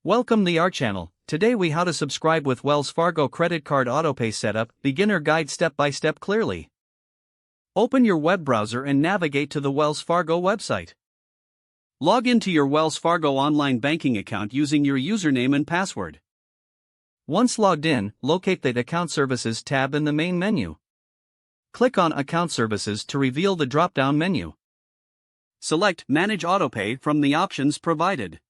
Welcome to our channel. Today we how to subscribe with Wells Fargo credit card autopay setup, beginner guide step by step clearly. Open your web browser and navigate to the Wells Fargo website. Log into your Wells Fargo online banking account using your username and password. Once logged in, locate the Account Services tab in the main menu. Click on Account Services to reveal the drop-down menu. Select Manage Autopay from the options provided.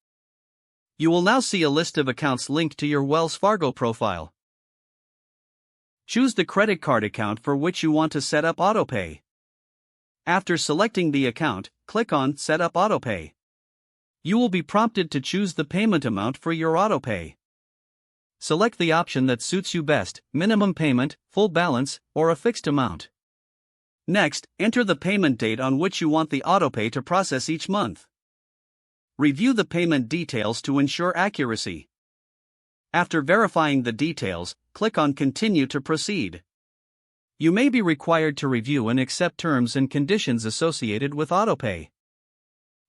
You will now see a list of accounts linked to your Wells Fargo profile. Choose the credit card account for which you want to set up autopay. After selecting the account, click on Set up Autopay. You will be prompted to choose the payment amount for your autopay. Select the option that suits you best: minimum payment, full balance, or a fixed amount. Next, enter the payment date on which you want the autopay to process each month. Review the payment details to ensure accuracy. After verifying the details, click on Continue to proceed. You may be required to review and accept terms and conditions associated with autopay.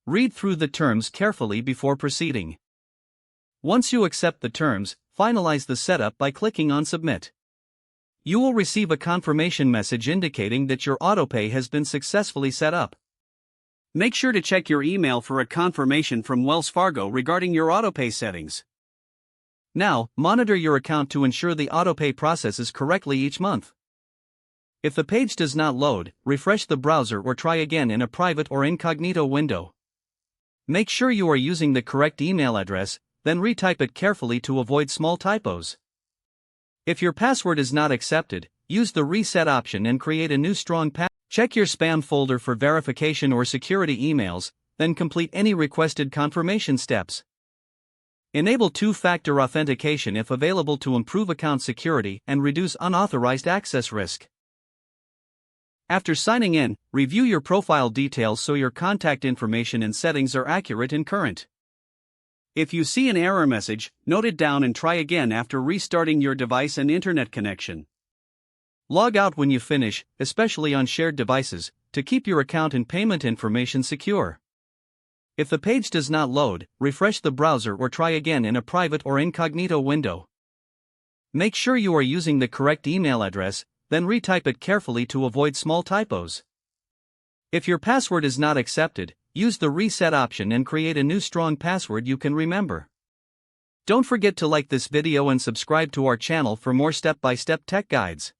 Read through the terms carefully before proceeding. Once you accept the terms, finalize the setup by clicking on Submit. You will receive a confirmation message indicating that your autopay has been successfully set up. Make sure to check your email for a confirmation from Wells Fargo regarding your autopay settings. Now, monitor your account to ensure the autopay processes correctly each month. If the page does not load, refresh the browser or try again in a private or incognito window. Make sure you are using the correct email address, then retype it carefully to avoid small typos. If your password is not accepted, use the reset option and create a new strong password. Check your spam folder for verification or security emails, then complete any requested confirmation steps. Enable two-factor authentication if available to improve account security and reduce unauthorized access risk. After signing in, review your profile details so your contact information and settings are accurate and current. If you see an error message, note it down and try again after restarting your device and internet connection. Log out when you finish, especially on shared devices, to keep your account and payment information secure. If the page does not load, refresh the browser or try again in a private or incognito window. Make sure you are using the correct email address, then retype it carefully to avoid small typos. If your password is not accepted, use the reset option and create a new strong password you can remember. Don't forget to like this video and subscribe to our channel for more step-by-step tech guides.